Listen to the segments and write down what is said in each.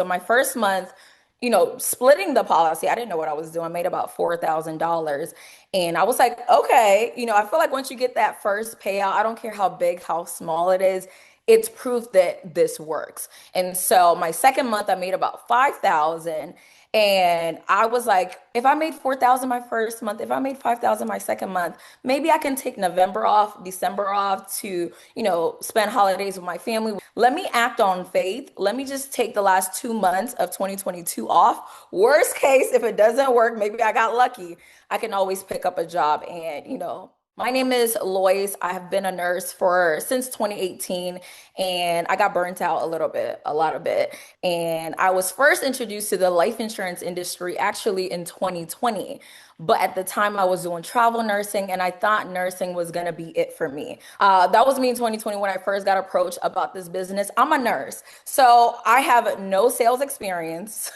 So my first month, splitting the policy, I didn't know what I was doing. I made about $4,000. And I was like, okay, I feel like once you get that first payout, I don't care how big, how small it is, it's proof that this works. And so my second month, I made about 5,000. And I was like, if I made 4,000 my first month, if I made 5,000 my second month, maybe I can take November off, December off to, spend holidays with my family. Let me act on faith. Let me just take the last 2 months of 2022 off. Worst case, if it doesn't work, maybe I got lucky. I can always pick up a job. And, my name is Lois. I have been a nurse for since 2018, and I got burnt out a little bit, a lot of it. And I was first introduced to the life insurance industry actually in 2020. But at the time, I was doing travel nursing, and I thought nursing was going to be it for me. That was me in 2020 when I first got approached about this business. I'm a nurse, so I have no sales experience.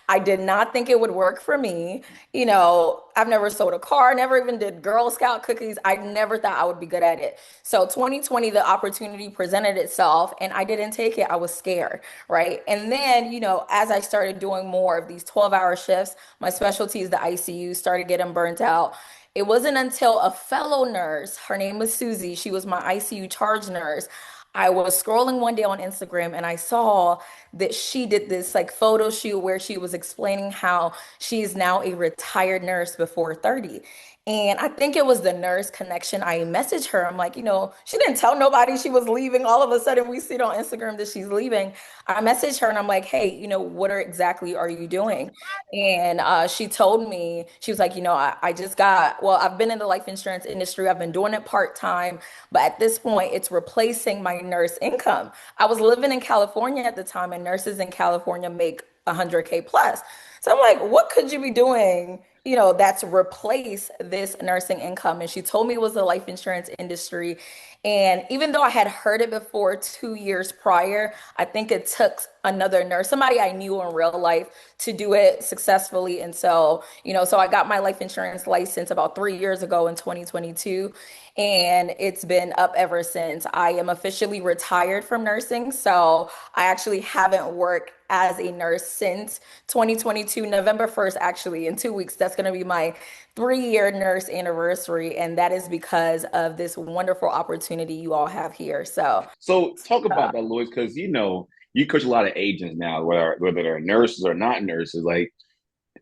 I did not think it would work for me. I've never sold a car, never even did Girl Scout cookies. I never thought I would be good at it. So 2020, the opportunity presented itself, and I didn't take it. I was scared, right? And then, as I started doing more of these 12-hour shifts, my specialty is the ICU, started getting burnt out. It wasn't until a fellow nurse, her name was Susie, she was my ICU charge nurse. I was scrolling one day on Instagram and I saw that she did this like photo shoot where she was explaining how she is now a retired nurse before 30. And I think it was the nurse connection. I messaged her. I'm like, she didn't tell nobody she was leaving. All of a sudden, we see it on Instagram that she's leaving. I messaged her and I'm like, hey, what exactly are you doing? And she told me, she was like, I just well, I've been in the life insurance industry. I've been doing it part-time, but at this point, it's replacing my nurse income. I was living in California at the time, and nurses in California make 100K plus. So I'm like, what could you be doing, that's replace this nursing income? And she told me it was the life insurance industry. And even though I had heard it before 2 years prior, I think it took another nurse, somebody I knew in real life, to do it successfully. And so, so I got my life insurance license about 3 years ago in 2022, and it's been up ever since. I am officially retired from nursing, so I actually haven't worked as a nurse since 2022, November 1st, actually, in 2 weeks. That's going to be my 3-year nurse anniversary. And that is because of this wonderful opportunity you all have here. So, So talk about that, Louis, because you coach a lot of agents now, whether they're nurses or not nurses. Like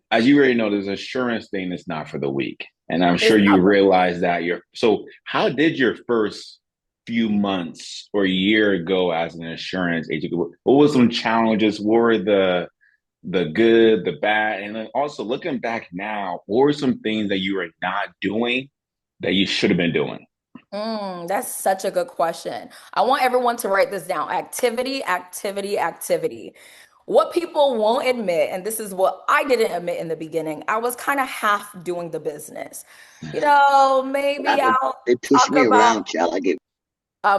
as you already know, there's an insurance thing that's not for the weak. And I'm sure it's you not. realize that so how did your first few months or year go as an insurance agent? What was some challenges? What were the good, the bad? And then also looking back now, what were some things that you were not doing that you should have been doing? That's such a good question. I want everyone to write this down. Activity, activity, activity. What people won't admit, and this is what I didn't admit in the beginning, I was kind of half doing the business. I Maybe did, I'll they push talk me about around, child. I get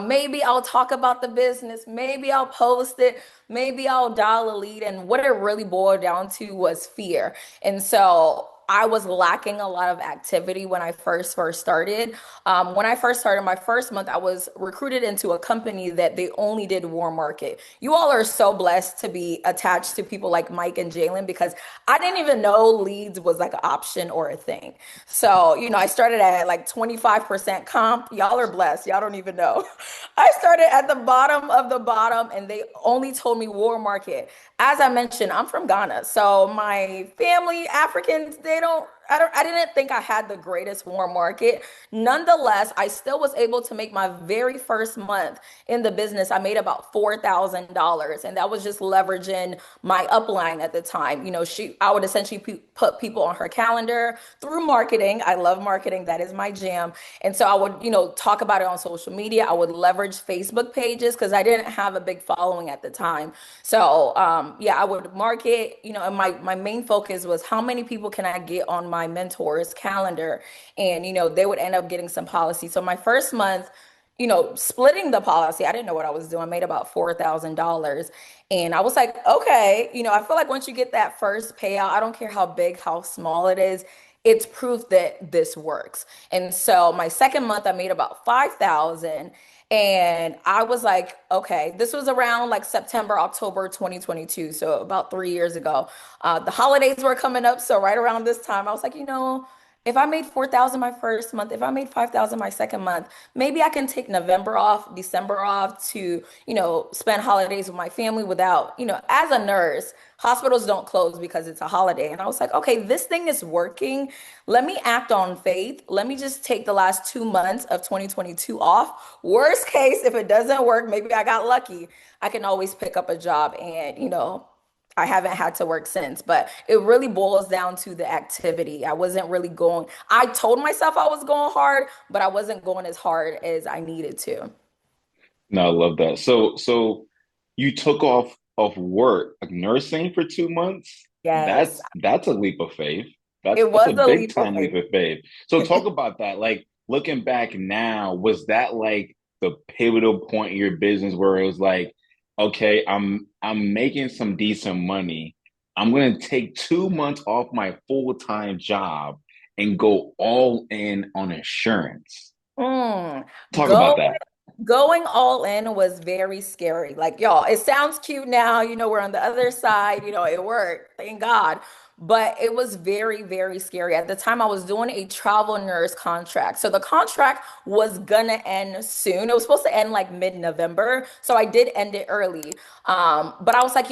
maybe I'll talk about the business. Maybe I'll post it. Maybe I'll dial a lead. And what it really boiled down to was fear. And so I was lacking a lot of activity when I first started. When I first started my first month, I was recruited into a company that they only did warm market. You all are so blessed to be attached to people like Mike and Jalen because I didn't even know leads was like an option or a thing. So, I started at like 25% comp. Y'all are blessed. Y'all don't even know. I started at the bottom of the bottom and they only told me war market. As I mentioned, I'm from Ghana. So my family, Africans, I didn't think I had the greatest warm market. Nonetheless, I still was able to make my very first month in the business. I made about $4,000 and that was just leveraging my upline at the time. I would essentially put people on her calendar through marketing. I love marketing. That is my jam. And so I would, talk about it on social media. I would leverage Facebook pages because I didn't have a big following at the time. So, yeah, I would market, and my main focus was how many people can I get on my mentor's calendar? And, they would end up getting some policy. So my first month, splitting the policy, I didn't know what I was doing. I made about $4,000. And I was like, okay, I feel like once you get that first payout, I don't care how big, how small it is, it's proof that this works. And so my second month, I made about 5,000. And I was like, okay, this was around like September, October 2022. So about 3 years ago. The holidays were coming up. So right around this time, I was like, if I made 4,000 my first month, if I made 5,000 my second month, maybe I can take November off, December off to, spend holidays with my family without, as a nurse, hospitals don't close because it's a holiday. And I was like, okay, this thing is working. Let me act on faith. Let me just take the last 2 months of 2022 off. Worst case, if it doesn't work, maybe I got lucky. I can always pick up a job and, I haven't had to work since, but it really boils down to the activity. I wasn't really going, I told myself I was going hard, but I wasn't going as hard as I needed to. No, I love that. So you took off of work, like nursing for 2 months. Yes, That's a leap of faith. it That's was a a big leap of time leap faith. of faith. So talk about that. Like looking back now, was that like the pivotal point in your business where it was like, okay, I'm making some decent money. I'm gonna take 2 months off my full-time job and go all in on insurance. Mm. Talk Go about that. Going all in was very scary. Like, y'all, it sounds cute now. We're on the other side. It worked. Thank God. But it was very, very scary. At the time, I was doing a travel nurse contract. So the contract was gonna end soon. It was supposed to end like mid-November. So I did end it early. But I was like,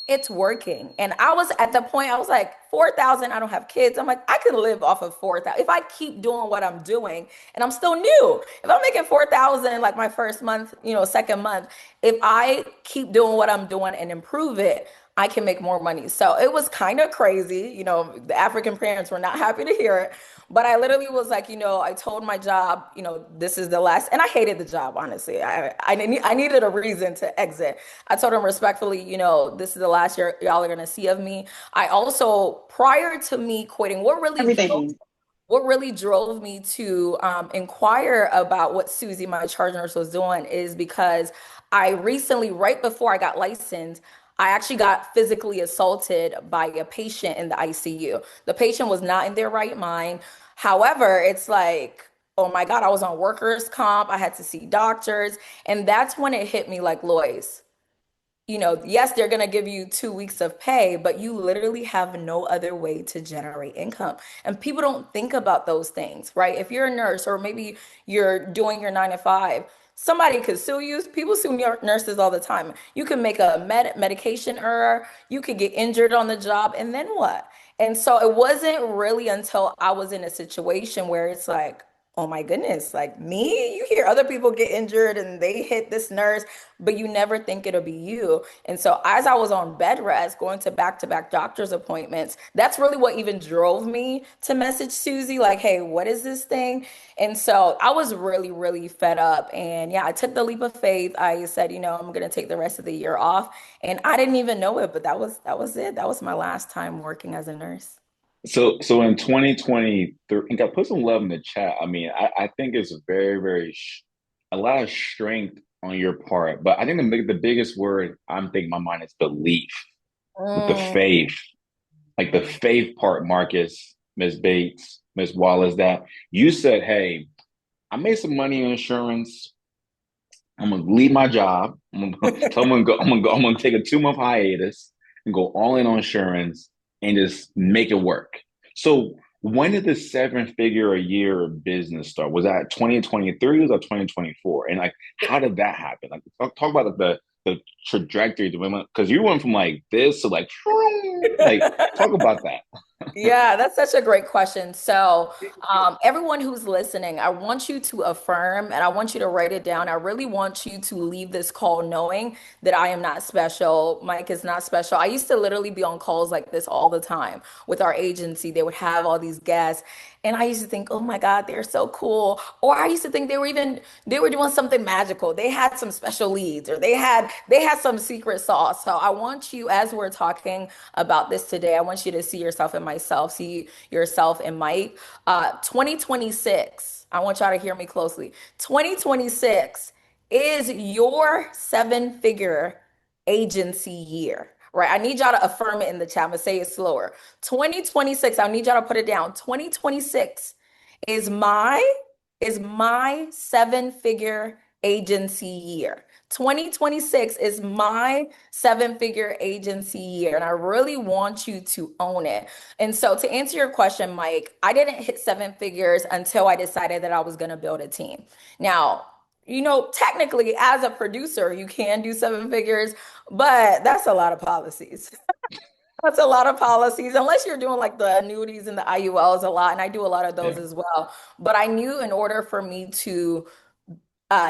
it's working. And I was at the point, I was like, 4,000, I don't have kids. I'm like, I can live off of 4,000 if I keep doing what I'm doing and I'm still new. If I'm making 4,000 like my first month, second month, if I keep doing what I'm doing and improve it, I can make more money. So it was kind of crazy. The African parents were not happy to hear it. But I literally was like, I told my job, this is the last, and I hated the job, honestly. I needed a reason to exit. I told them respectfully, this is the last year y'all are gonna see of me. I also, prior to me quitting, Everything. what really drove me to inquire about what Susie, my charge nurse, was doing is because I recently, right before I got licensed, I actually got physically assaulted by a patient in the ICU. The patient was not in their right mind. However, it's like, oh my God, I was on workers' comp. I had to see doctors. And that's when it hit me like, Lois, yes, they're going to give you 2 weeks of pay, but you literally have no other way to generate income. And people don't think about those things, right? If you're a nurse or maybe you're doing your 9 to 5, somebody could sue you. People sue nurses all the time. You can make a medication error, you could get injured on the job, and then what? And so it wasn't really until I was in a situation where it's like, oh my goodness, like me, you hear other people get injured and they hit this nurse, but you never think it'll be you. And so as I was on bed rest, going to back doctor's appointments, that's really what even drove me to message Susie, like, hey, what is this thing? And so I was really, really fed up. And yeah, I took the leap of faith. I said, I'm gonna take the rest of the year off. And I didn't even know it, but that was it. That was my last time working as a nurse. So in 2023, and got put some love in the chat. I mean, I think it's a lot of strength on your part, but I think the biggest word I'm thinking in my mind is belief, with the Mm. faith, like the faith part, Marcus, Miss Bates, Miss Wallace, that you said, hey, I made some money in insurance. I'm gonna leave my job. I'm gonna take a 2 month hiatus and go all in on insurance and just make it work. So when did the 7 figure a year business start? Was that 2023 or was that 2024? And like how did that happen? Like talk about the trajectory because you went from like this to like talk about that. Yeah, that's such a great question. So, everyone who's listening, I want you to affirm and I want you to write it down. I really want you to leave this call knowing that I am not special. Mike is not special. I used to literally be on calls like this all the time with our agency. They would have all these guests, and I used to think, oh my God, they're so cool. Or I used to think they were doing something magical. They had some special leads or they had some secret sauce. So I want you, as we're talking about this today, I want you to see yourself in myself, see yourself in Mike. 2026, I want y'all to hear me closely. 2026 is your 7 figure agency year. Right. I need y'all to affirm it in the chat. I'm gonna say it slower. 2026, I need y'all to put it down. 2026 is my 7 figure agency year. 2026 is my seven-figure agency year, and I really want you to own it. And so, to answer your question, Mike, I didn't hit seven figures until I decided that I was going to build a team. Now, technically, as a producer, you can do seven figures, but that's a lot of policies. That's a lot of policies, unless you're doing like the annuities and the IULs a lot, and I do a lot of those Yeah. as well. But I knew in order for me to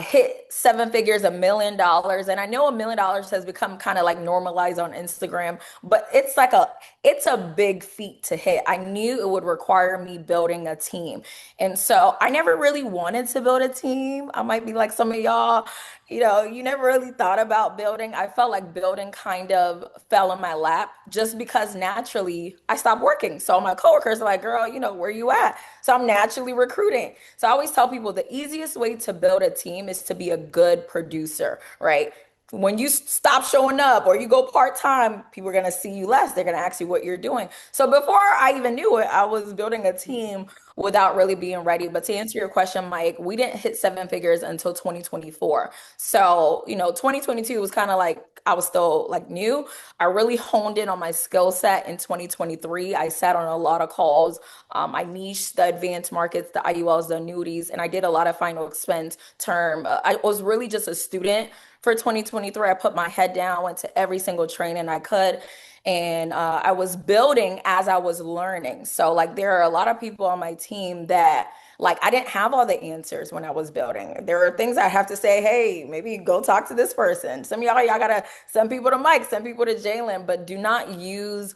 hit seven figures, $1 million. And I know $1 million has become kind of like normalized on Instagram, but it's a big feat to hit. I knew it would require me building a team. And so I never really wanted to build a team. I might be like some of y'all, you never really thought about building. I felt like building kind of fell in my lap just because naturally I stopped working. So my coworkers are like, girl, where you at? So I'm naturally recruiting. So I always tell people the easiest way to build a team is to be a good producer, right? When you stop showing up or you go part-time, people are going to see you less. They're going to ask you what you're doing. So before I even knew it, I was building a team without really being ready. But to answer your question, Mike, we didn't hit seven figures until 2024. So, 2022 was kind of like I was still like new. I really honed in on my skill set in 2023. I sat on a lot of calls. I niched the advanced markets, the IULs, the annuities, and I did a lot of final expense term. I was really just a student for 2023. I put my head down, went to every single training I could, and I was building as I was learning. So, like, there are a lot of people on my team that, like, I didn't have all the answers when I was building. There are things I have to say, hey, maybe go talk to this person. Some of y'all gotta send people to Mike, send people to Jalen, but do not use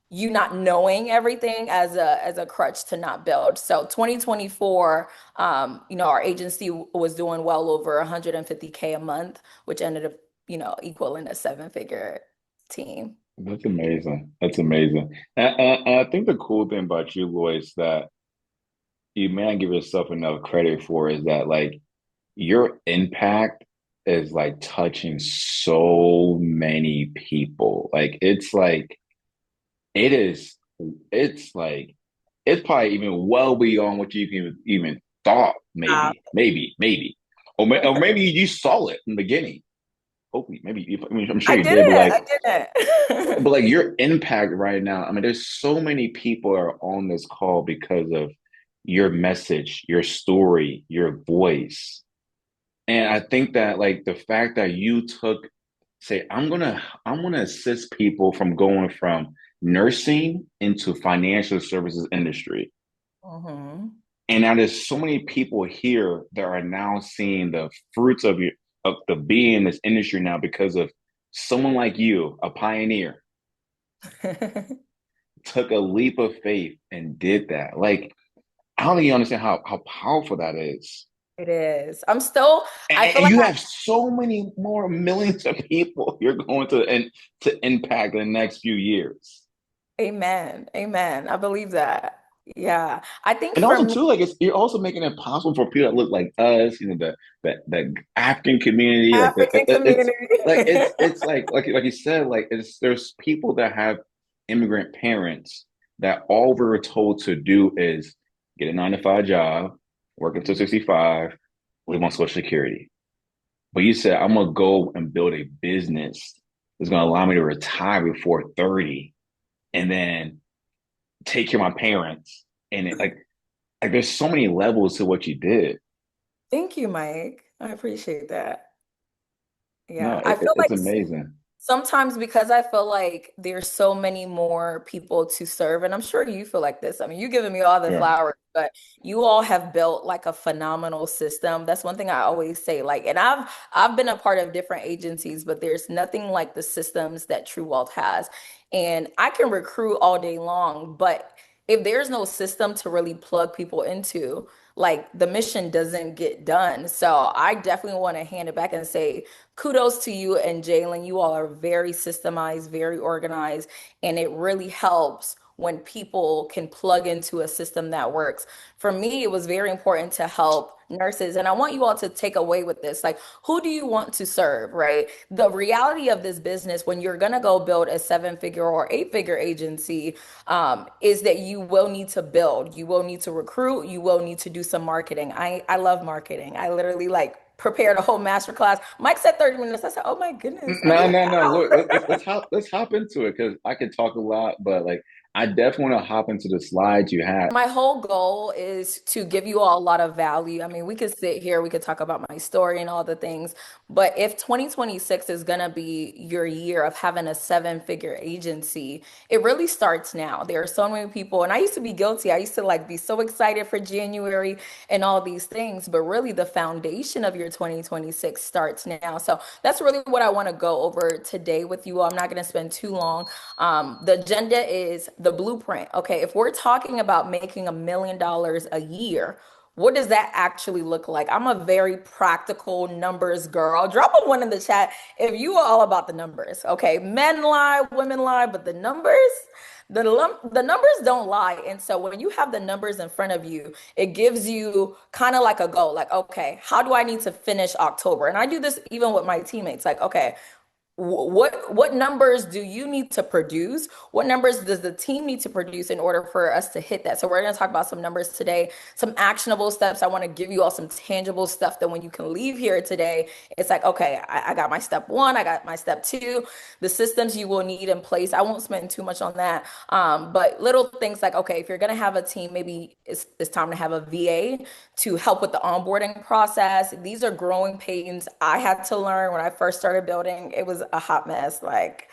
you not knowing everything as a crutch to not build. So 2024, our agency was doing well over 150K a month, which ended up, equaling a seven-figure team. That's amazing. That's amazing. And I think the cool thing about you, Lois, is that you may not give yourself enough credit for is that like your impact is like touching so many people. Like it is it's like it's probably even well beyond what you can even thought, Uh, maybe. Or maybe you saw it in the beginning. Hopefully, maybe I mean I'm sure I you did did, it. I did but it. like your impact right now, I mean, there's so many people are on this call because of your message, your story, your voice. And I think that like the fact that you took, say, I'm gonna assist people from going from nursing into financial services industry. Mhm. And now there's so many people here that are now seeing the fruits of the being in this industry now because of someone like you, a pioneer, took a leap of faith and did that. Like, I don't think you understand how powerful that is. It is. I feel And like you have so many more millions of people you're going to impact in the next few years. amen. Amen. I believe that. Yeah. I think And for also me, too, like you're also making it possible for people that look like us, the African community, like African it's community. like it's like you said, like there's people that have immigrant parents that all we were told to do is get a 9 to 5 job, work until 65, live on Social Security. But you said I'm gonna go and build a business that's gonna allow me to retire before 30 and then take care of my parents. And like there's so many levels to what you did. Thank you, Mike. I appreciate that. No, Yeah. I feel it's like amazing. sometimes because I feel like there's so many more people to serve, and I'm sure you feel like this. I mean, you're giving me all the Yeah. flowers, but you all have built like a phenomenal system. That's one thing I always say. Like, and I've been a part of different agencies, but there's nothing like the systems that True Wealth has. And I can recruit all day long, but if there's no system to really plug people into, like the mission doesn't get done. So I definitely want to hand it back and say, kudos to you and Jalen. You all are very systemized, very organized, and it really helps when people can plug into a system that works. For me, it was very important to help nurses, and I want you all to take away with this. Like, who do you want to serve, right? The reality of this business, when you're gonna go build a seven-figure or eight-figure agency, is that you will need to build, you will need to recruit, you will need to do some marketing. I love marketing. I literally like prepared a whole master class. Mike said 30 minutes. I said, oh my goodness. I No, need an no, no. Look, hour. let's hop into it because I could talk a lot, but like I definitely want to hop into the slides you had. My whole goal is to give you all a lot of value. I mean, we could sit here, we could talk about my story and all the things, but if 2026 is going to be your year of having a seven-figure agency, it really starts now. There are so many people, and I used to be guilty. I used to like be so excited for January and all these things, but really the foundation of your 2026 starts now. So that's really what I want to go over today with you all. I'm not going to spend too long. The agenda is the blueprint. Okay, if we're talking about making $1 million a year, what does that actually look like? I'm a very practical numbers girl. Drop a one in the chat if you are all about the numbers. Okay, men lie, women lie, but the numbers don't lie. And so when you have the numbers in front of you, it gives you kind of like a goal. Like, okay, how do I need to finish October? And I do this even with my teammates. Like, okay, what numbers do you need to produce? What numbers does the team need to produce in order for us to hit that? So we're going to talk about some numbers today, some actionable steps. I want to give you all some tangible stuff that when you can leave here today, it's like, okay, I got my step one, I got my step two, the systems you will need in place. I won't spend too much on that. But little things like, okay, if you're going to have a team, maybe it's time to have a VA to help with the onboarding process. These are growing pains I had to learn when I first started building. It was a hot mess. Like,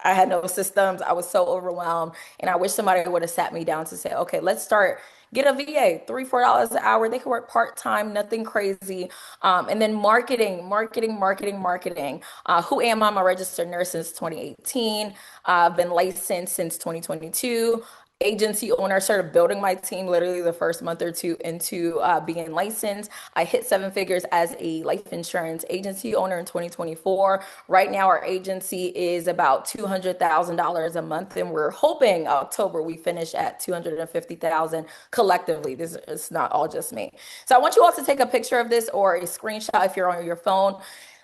I had no systems. I was so overwhelmed. And I wish somebody would have sat me down to say, okay, let's start. Get a VA, $3, $4 an hour. They can work part-time, nothing crazy. And then marketing, marketing, marketing, marketing. Who am I? I'm a registered nurse since 2018. I've been licensed since 2022. Agency owner, started building my team literally the first month or two into being licensed. I hit seven figures as a life insurance agency owner in 2024. Right now, our agency is about $200,000 a month, and we're hoping October we finish at 250,000 collectively. This is not all just me. So I want you all to take a picture of this or a screenshot if you're on your phone.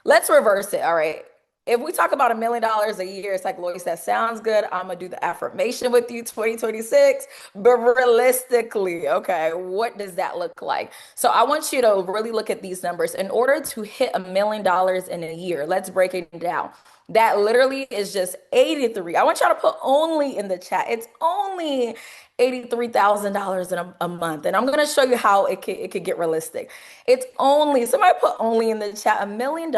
Let's reverse it. All right. If we talk about $1 million a year, it's like, Lois, that sounds good. I'm gonna do the affirmation with you 2026. But realistically, okay, what does that look like? So I want you to really look at these numbers. In order to hit $1 million in a year, let's break it down. That literally is just 83. I want y'all to put only in the chat. It's only $83,000 in a month. And I'm gonna show you how it could get realistic. It's only, somebody put only in the chat, $1 million,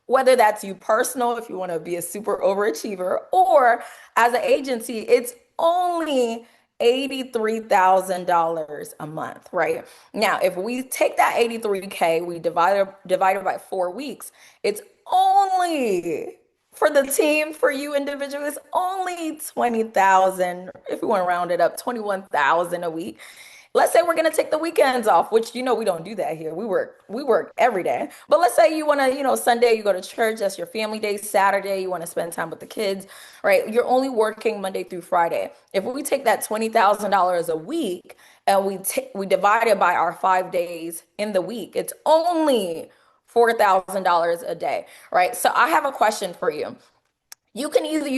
whether that's you personal, if you want to be a super overachiever, or as an agency, it's only $83,000 a month, right? Now, if we take that 83K, we divide it by 4 weeks, it's only for the team, for you individuals, it's only 20,000, if we want to round it up, 21,000 a week. Let's say we're gonna take the weekends off, which we don't do that here. We work every day. But let's say you wanna, Sunday you go to church, that's your family day. Saturday you want to spend time with the kids, right? You're only working Monday through Friday. If we take that $20,000 a week and we divide it by our 5 days in the week, it's only $4,000 a day, right? So I have a question for you. You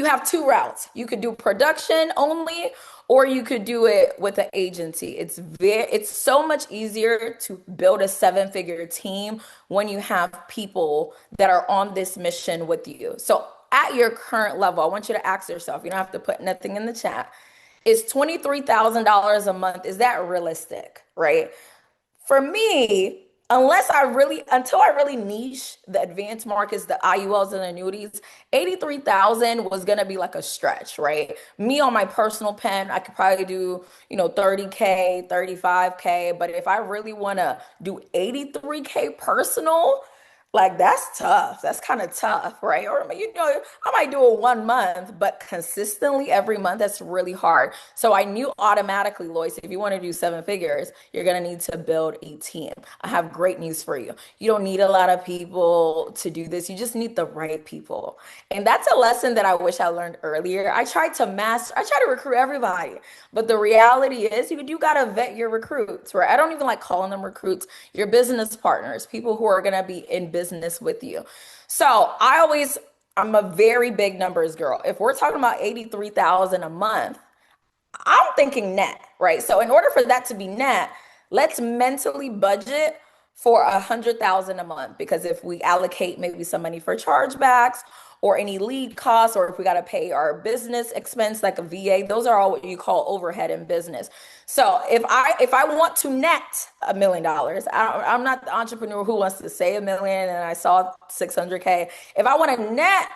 have two routes. You could do production only, or you could do it with an agency. It's so much easier to build a seven-figure team when you have people that are on this mission with you. So at your current level, I want you to ask yourself, you don't have to put nothing in the chat. Is $23,000 a month, is that realistic, right? For me, until I really niche the advanced markets, the IULs and annuities, 83,000 was gonna be like a stretch, right? Me on my personal pen, I could probably do, 30K, 35K, but if I really wanna do 83K personal, like that's tough. That's kind of tough, right? Or I might do it 1 month, but consistently every month, that's really hard. So I knew automatically, Lois, if you want to do seven figures, you're gonna need to build a team. I have great news for you. You don't need a lot of people to do this. You just need the right people. And that's a lesson that I wish I learned earlier. I try to recruit everybody. But the reality is you do gotta vet your recruits, right? I don't even like calling them recruits, your business partners, people who are gonna be in business with you. So I'm a very big numbers girl. If we're talking about 83,000 a month, I'm thinking net, right? So in order for that to be net, let's mentally budget for 100,000 a month, because if we allocate maybe some money for chargebacks or any lead costs, or if we got to pay our business expense like a VA, those are all what you call overhead in business. So if I want to net $1 million, I'm not the entrepreneur who wants to say a million and I saw 600K. If I want to net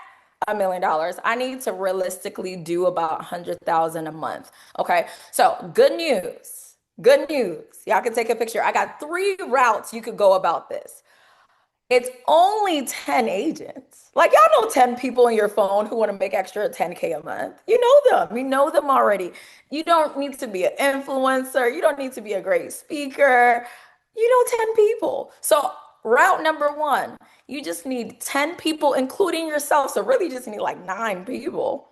$1 million, I need to realistically do about 100,000 a month. Okay. So good news. Good news. Y'all can take a picture. I got three routes you could go about this. It's only 10 agents. Like y'all know 10 people in your phone who want to make extra 10K a month. You know them. You know them already. You don't need to be an influencer. You don't need to be a great speaker. You know 10 people. So route number one, you just need 10 people, including yourself. So really just need like 9 people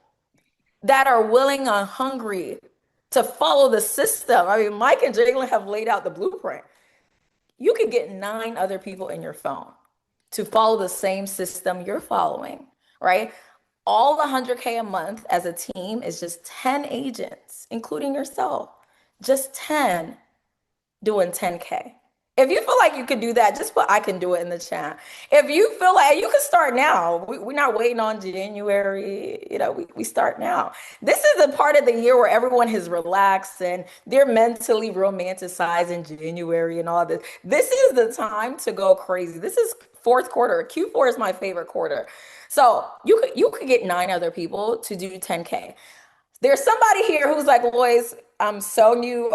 that are willing and hungry to follow the system. I mean, Mike and Jalen have laid out the blueprint. You could get 9 other people in your phone to follow the same system you're following, right? All the 100K a month as a team is just 10 agents, including yourself. Just 10 doing 10K. If you feel like you could do that, just put I can do it in the chat. If you feel like you can start now, we're not waiting on January. We start now. This is the part of the year where everyone has relaxed and they're mentally romanticizing January and all this. This is the time to go crazy. This is fourth quarter. Q4 is my favorite quarter. So you could get 9 other people to do 10K. There's somebody here who's like, Lois, I'm so new.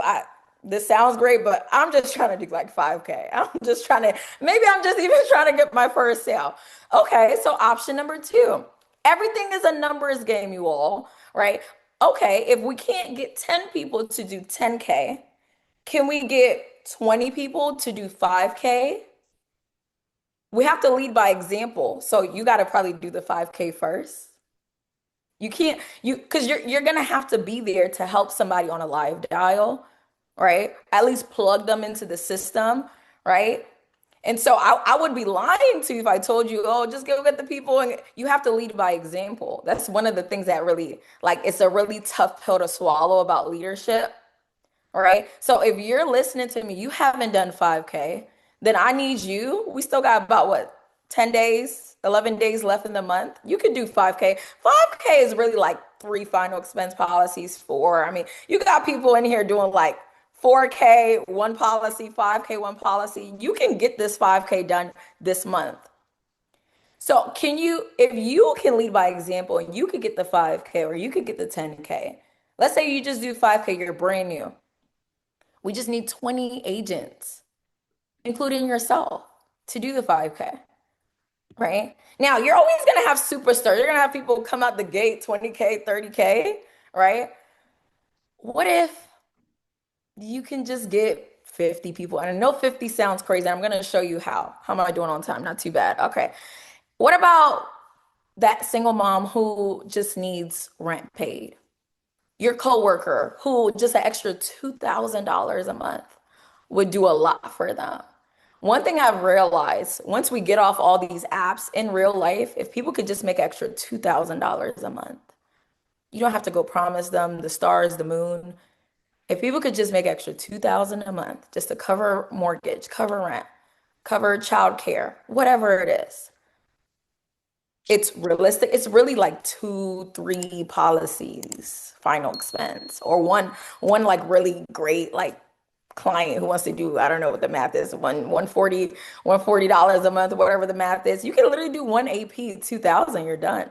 This sounds great, but I'm just trying to do like 5K. Maybe I'm just even trying to get my first sale. Okay, so option number two. Everything is a numbers game, you all, right? Okay, if we can't get 10 people to do 10K, can we get 20 people to do 5K? We have to lead by example. So you got to probably do the 5K first. You can't because you're gonna have to be there to help somebody on a live dial, right? At least plug them into the system, right? And so I would be lying to you if I told you, oh, just go get the people, and you have to lead by example. That's one of the things that really, like, it's a really tough pill to swallow about leadership. All right. So if you're listening to me, you haven't done 5K, then I need you. We still got about what, 10 days, 11 days left in the month. You can do 5K. 5K is really like three final expense policies, four. I mean, you got people in here doing like 4K, one policy, 5K, one policy. You can get this 5K done this month. So if you can lead by example and you could get the 5K or you could get the 10K, let's say you just do 5K, you're brand new. We just need 20 agents, including yourself, to do the 5K, right? Now, you're always going to have superstars. You're going to have people come out the gate 20K, 30K, right? What if you can just get 50 people? And I know 50 sounds crazy. I'm going to show you how. How am I doing on time? Not too bad. Okay. What about that single mom who just needs rent paid? Your coworker who just an extra $2,000 a month would do a lot for them. One thing I've realized once we get off all these apps in real life, if people could just make extra $2,000 a month, you don't have to go promise them the stars, the moon. If people could just make extra 2,000 a month just to cover mortgage, cover rent, cover childcare, whatever it is, it's realistic. It's really like two, three policies, final expense, or one like really great like client who wants to do, I don't know what the math is, 140 $140 a month, whatever the math is. You can literally do one AP 2,000, you're done.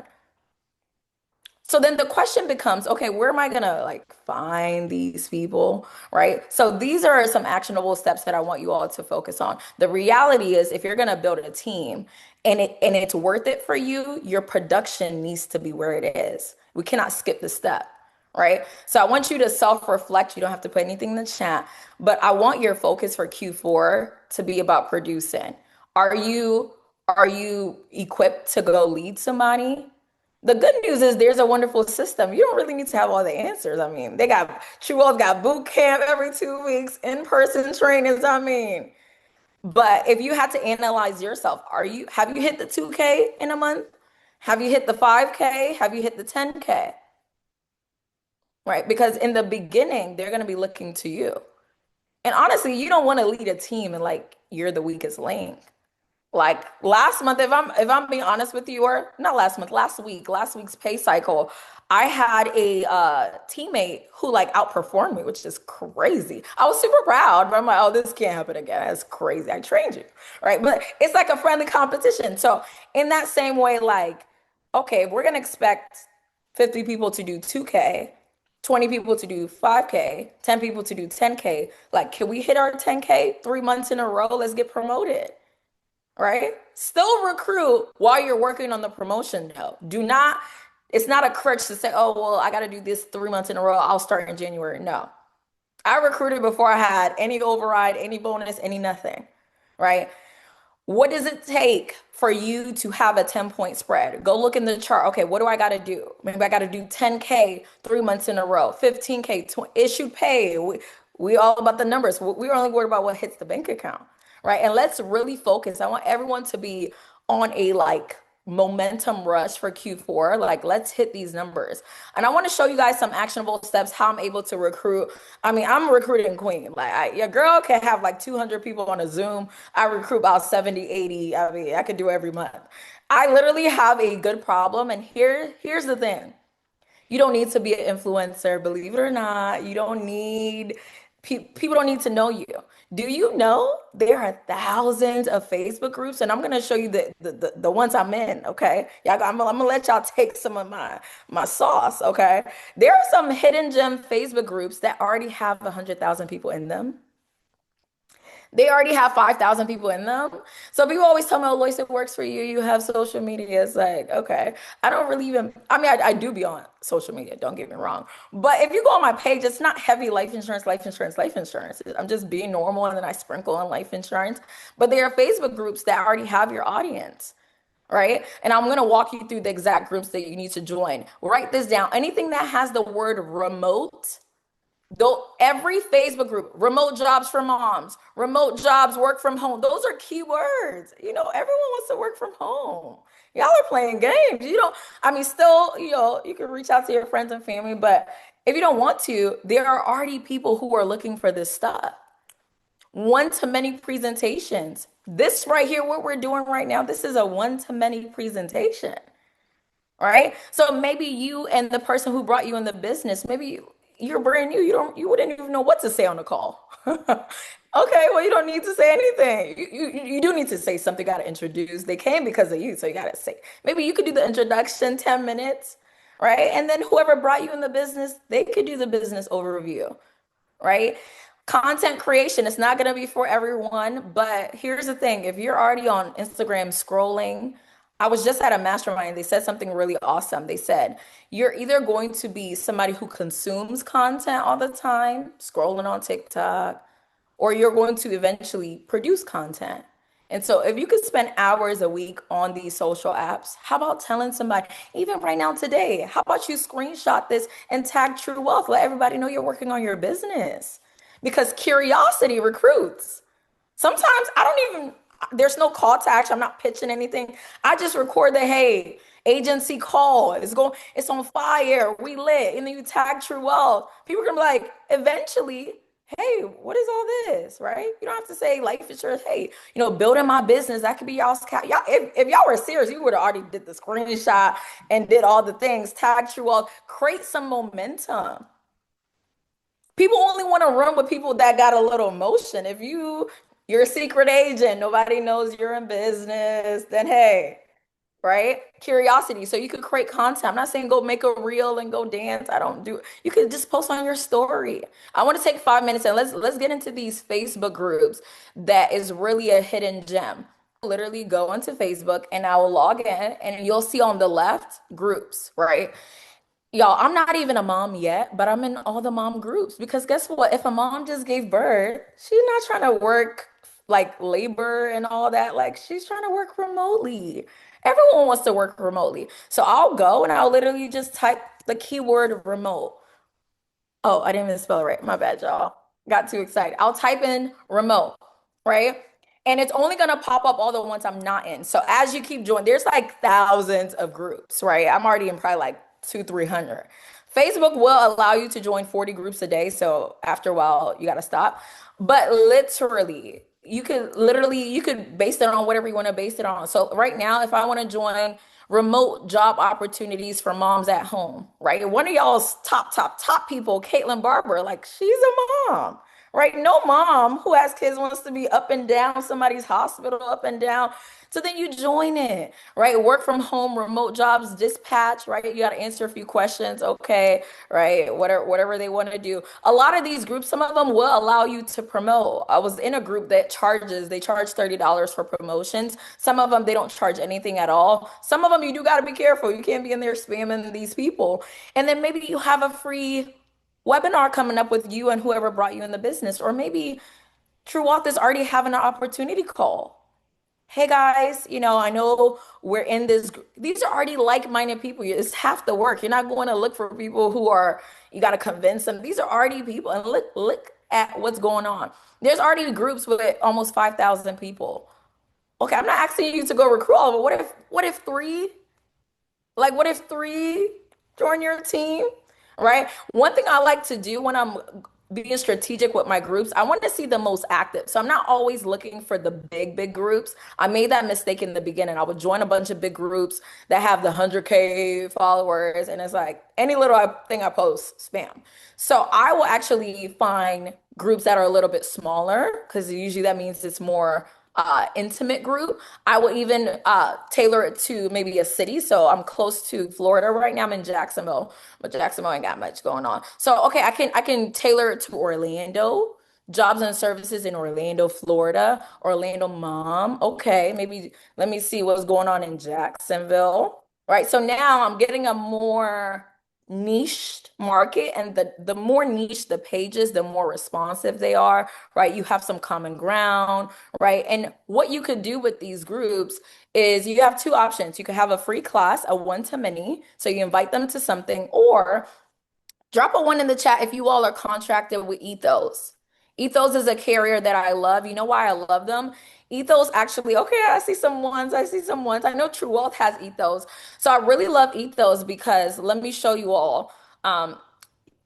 So then the question becomes, okay, where am I gonna like find these people, right? So these are some actionable steps that I want you all to focus on. The reality is if you're gonna build a team and it's worth it for you, your production needs to be where it is. We cannot skip the step, right? So I want you to self-reflect. You don't have to put anything in the chat, but I want your focus for Q4 to be about producing. Are you are you equipped to go lead somebody? The good news is there's a wonderful system. You don't really need to have all the answers. I mean, they got True Wealth got boot camp every 2 weeks, in-person trainings. I mean, but if you had to analyze yourself, have you hit the 2K in a month? Have you hit the 5K? Have you hit the 10K? Right? Because in the beginning, they're going to be looking to you. And honestly, you don't want to lead a team and like you're the weakest link. Like last month, if I'm being honest with you, or not last month, last week's pay cycle, I had a teammate who like outperformed me, which is crazy. I was super proud, but I'm like, oh, this can't happen again. That's crazy. I trained you, right? But it's like a friendly competition. So in that same way, like, okay, if we're gonna expect 50 people to do 2K, 20 people to do 5K, 10 people to do 10K, like, can we hit our 10K 3 months in a row? Let's get promoted, right? Still recruit while you're working on the promotion though. Do not, it's not a crutch to say, oh, well, I got to do this 3 months in a row. I'll start in January. No. I recruited before I had any override, any bonus, any nothing, right? What does it take for you to have a 10-point spread? Go look in the chart. Okay, what do I got to do? Maybe I got to do 10K 3 months in a row, 15K issued pay. We all about the numbers. We're only worried about what hits the bank account, right? And let's really focus. I want everyone to be on a like momentum rush for Q4. Like, let's hit these numbers. And I want to show you guys some actionable steps how I'm able to recruit. I mean, I'm a recruiting queen. Like, your girl can have like 200 people on a Zoom. I recruit about 70, 80. I mean, I could do every month. I literally have a good problem. And here's the thing. You don't need to be an influencer, believe it or not. You don't need people don't need to know you. Do you know there are thousands of Facebook groups? And I'm gonna show you the ones I'm in, okay? Y'all, I'm gonna let y'all take some of my sauce, okay? There are some hidden gem Facebook groups that already have 100,000 people in them. They already have 5,000 people in them. So people always tell me, oh, Lois, it works for you. You have social media. It's like, okay. I don't really even, I mean, I do be on social media, don't get me wrong. But if you go on my page, it's not heavy life insurance, life insurance, life insurance. I'm just being normal and then I sprinkle on life insurance. But there are Facebook groups that already have your audience, right? And I'm going to walk you through the exact groups that you need to join. Write this down. Anything that has the word remote, though, every Facebook group, remote jobs for moms, remote jobs, work from home, those are keywords. Everyone wants to work from home. Y'all are playing games. You don't, I mean, still, you can reach out to your friends and family, but if you don't want to, there are already people who are looking for this stuff. One-to-many presentations. This right here, what we're doing right now, this is a one-to-many presentation, right? So maybe you and the person who brought you in the business, maybe you're brand new. You wouldn't even know what to say on the call. Okay, well, you don't need to say anything. You do need to say something, got to introduce. They came because of you, so you got to say. Maybe you could do the introduction, 10 minutes, right? And then whoever brought you in the business, they could do the business overview, right? Content creation, it's not going to be for everyone, but here's the thing. If you're already on Instagram scrolling, I was just at a mastermind. They said something really awesome. They said, you're either going to be somebody who consumes content all the time, scrolling on TikTok, or you're going to eventually produce content. And so if you could spend hours a week on these social apps, how about telling somebody, even right now today, how about you screenshot this and tag True Wealth? Let everybody know you're working on your business. Because curiosity recruits. Sometimes I don't even, there's no call to action. I'm not pitching anything. I just record the, hey, agency call. It's on fire. We lit. And then you tag True Wealth. People are gonna be like, eventually, hey, what is all this? Right? You don't have to say life insurance. Hey, building my business. That could be y'all's y'all. If y'all were serious, you would have already did the screenshot and did all the things. Tag True Wealth. Create some momentum. People only want to run with people that got a little motion. If you're a secret agent, nobody knows you're in business, then hey, right? Curiosity. So you could create content. I'm not saying go make a reel and go dance. I don't do. You could just post on your story. I want to take 5 minutes and let's get into these Facebook groups that is really a hidden gem. Literally go into Facebook and I will log in and you'll see on the left groups, right? Y'all, I'm not even a mom yet, but I'm in all the mom groups because guess what? If a mom just gave birth, she's not trying to work like labor and all that. Like she's trying to work remotely. Everyone wants to work remotely. So I'll go and I'll literally just type the keyword remote. Oh, I didn't even spell it right. My bad, y'all. Got too excited. I'll type in remote, right? And it's only gonna pop up all the ones I'm not in. So as you keep joining, there's like thousands of groups, right? I'm already in probably like two, 300. Facebook will allow you to join 40 groups a day. So after a while, you got to stop. But literally, you could base it on whatever you want to base it on. So right now, if I want to join remote job opportunities for moms at home, right? One of y'all's top people, Caitlin Barber, like she's a mom, right? No mom who has kids wants to be up and down somebody's hospital, up and down. So then you join it, right? Work from home, remote jobs, dispatch, right? You got to answer a few questions, okay, right? Whatever they want to do. A lot of these groups, some of them will allow you to promote. I was in a group that they charge $30 for promotions. Some of them they don't charge anything at all. Some of them you do got to be careful. You can't be in there spamming these people. And then maybe you have a free webinar coming up with you and whoever brought you in the business, or maybe True Wealth is already having an opportunity call. Hey guys, I know we're in this. These are already like-minded people. It's half the work. You're not going to look for people who are, you got to convince them. These are already people. And look at what's going on. There's already groups with almost 5,000 people. Okay, I'm not asking you to go recruit all of it. What if three? Like, what if three join your team? Right? One thing I like to do when I'm being strategic with my groups, I want to see the most active. So I'm not always looking for the big groups. I made that mistake in the beginning. I would join a bunch of big groups that have the 100K followers, and it's like any little thing I post, spam. So I will actually find groups that are a little bit smaller because usually that means it's more intimate group. I will even tailor it to maybe a city. So I'm close to Florida right now. I'm in Jacksonville, but Jacksonville ain't got much going on. So okay, I can tailor it to Orlando. Jobs and services in Orlando, Florida. Orlando mom. Okay, maybe let me see what's going on in Jacksonville. Right. So now I'm getting a more niched market, and the more niche the pages, the more responsive they are, right? You have some common ground, right? And what you could do with these groups is you have two options. You could have a free class, a one-to-many, so you invite them to something, or drop a one in the chat if you all are contracted with Ethos. Ethos is a carrier that I love. You know why I love them? Ethos actually, okay, I see some ones. I see some ones. I know True Wealth has Ethos. So I really love Ethos because let me show you all. Um,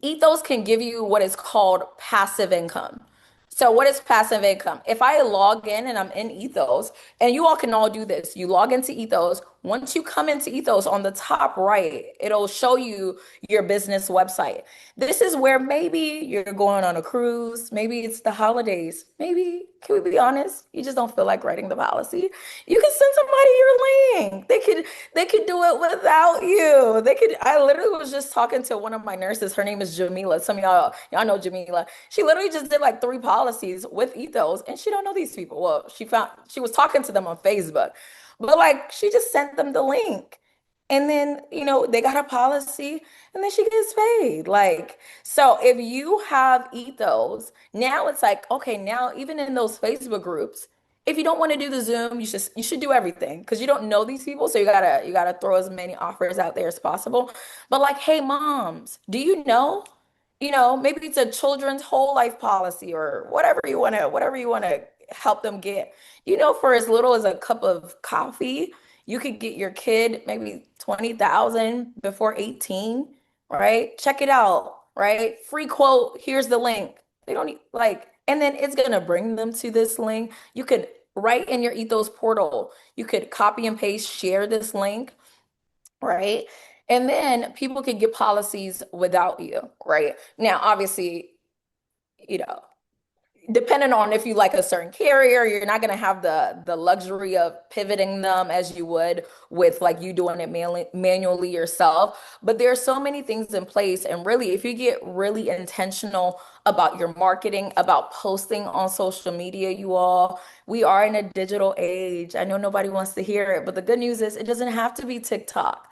Ethos can give you what is called passive income. So, what is passive income? If I log in and I'm in Ethos, and you all can all do this, you log into Ethos. Once you come into Ethos on the top right, it'll show you your business website. This is where maybe you're going on a cruise, maybe it's the holidays, maybe, can we be honest? You just don't feel like writing the policy. You can send somebody your link. They could do it without you. I literally was just talking to one of my nurses. Her name is Jamila. Some of y'all know Jamila. She literally just did like three policies with Ethos, and she don't know these people. Well, she was talking to them on Facebook, but like she just sent them the link. And then, they got a policy and then she gets paid. Like, so if you have ethos, now it's like, okay, now even in those Facebook groups, if you don't want to do the Zoom, you should do everything because you don't know these people. So you gotta throw as many offers out there as possible. But like, hey, moms, do you know? Maybe it's a children's whole life policy or whatever you want to help them get. For as little as a cup of coffee, you could get your kid maybe 20,000 before 18, right? Check it out, right? Free quote, here's the link. They don't need like, and then it's gonna bring them to this link. You could write in your Ethos portal, you could copy and paste, share this link, right? And then people can get policies without you, right? Now, obviously, you know, depending on if you like a certain carrier, you're not going to have the luxury of pivoting them as you would with like you doing it manually yourself. But there are so many things in place, and really, if you get really intentional about your marketing, about posting on social media, you all, we are in a digital age. I know nobody wants to hear it, but the good news is it doesn't have to be TikTok.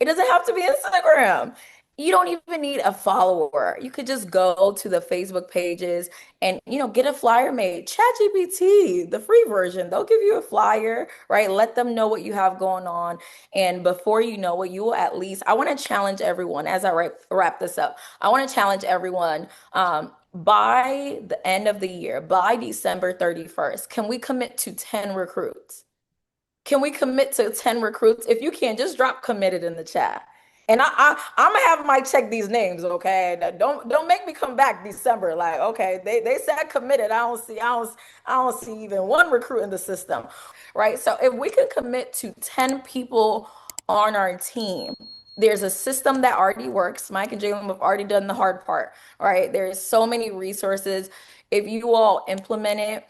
It doesn't have to be Instagram. You don't even need a follower. You could just go to the Facebook pages and get a flyer made. ChatGPT, the free version, they'll give you a flyer, right? Let them know what you have going on. And before you know it, you will at least, I want to challenge everyone as I wrap this up. I want to challenge everyone by the end of the year, by December 31st, can we commit to 10 recruits? Can we commit to 10 recruits? If you can, just drop committed in the chat. And I'm gonna have my check these names, okay? Don't make me come back December. Like, okay, they said committed. I don't see even one recruit in the system, right? So if we can commit to 10 people on our team, there's a system that already works. Mike and Jalen have already done the hard part, right? There's so many resources. If you all implement it,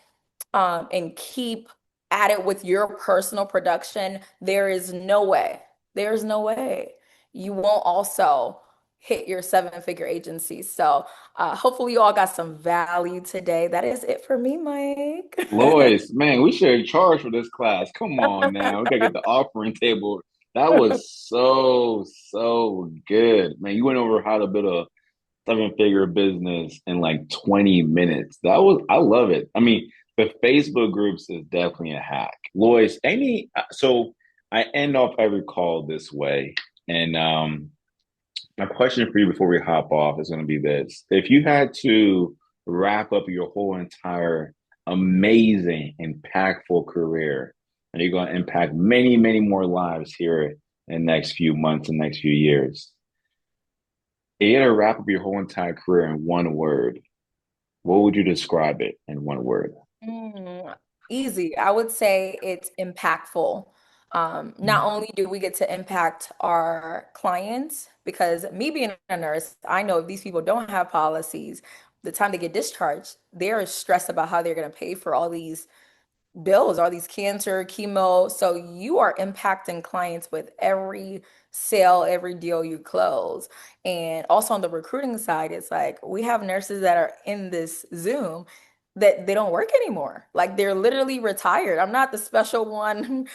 and keep at it with your personal production, there's no way you won't also hit your seven-figure agency. So hopefully you all got some value today. That is it for me, Mike. Lois, man, we should charge for this class. Come on now. We gotta get the offering table. That was so good. Man, you went over how to build a seven-figure business in like 20 minutes. I love it. I mean, the Facebook groups is definitely a hack. Lois, so I end off every call this way. And my question for you before we hop off is going to be this. If you had to wrap up your whole entire amazing, impactful career, and you're going to impact many more lives here in the next few months and next few years, if you had to wrap up your whole entire career in one word, what would you describe it in one word? Mm, easy. I would say it's impactful. Not Mm. only do we get to impact our clients, because me being a nurse, I know if these people don't have policies, the time they get discharged, they're stressed about how they're going to pay for all these bills, all these cancer, chemo. So you are impacting clients with every sale, every deal you close. And also on the recruiting side, it's like we have nurses that are in this Zoom that they don't work anymore. Like they're literally retired. I'm not the special one.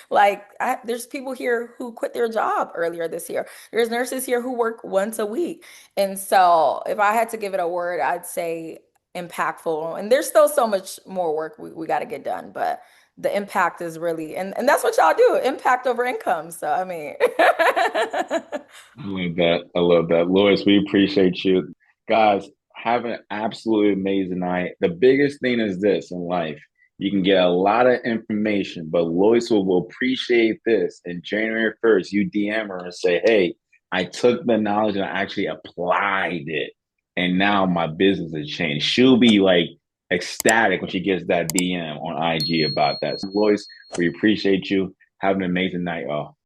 There's people here who quit their job earlier this year. There's nurses here who work once a week. And so if I had to give it a word, I'd say impactful. And there's still so much more work we got to get done, but the impact is really, and that's what y'all do, impact over income. So I mean, I love that. I love that. Lois, we appreciate you. Guys, have an absolutely amazing night. The biggest thing is this in life. You can get a lot of information, but Lois will appreciate this. And January 1st, you DM her and say, hey, I took the knowledge and I actually applied it. And now my business has changed. She'll be like ecstatic when she gets that DM on IG about that. So Lois, we appreciate you. Have an amazing night, y'all.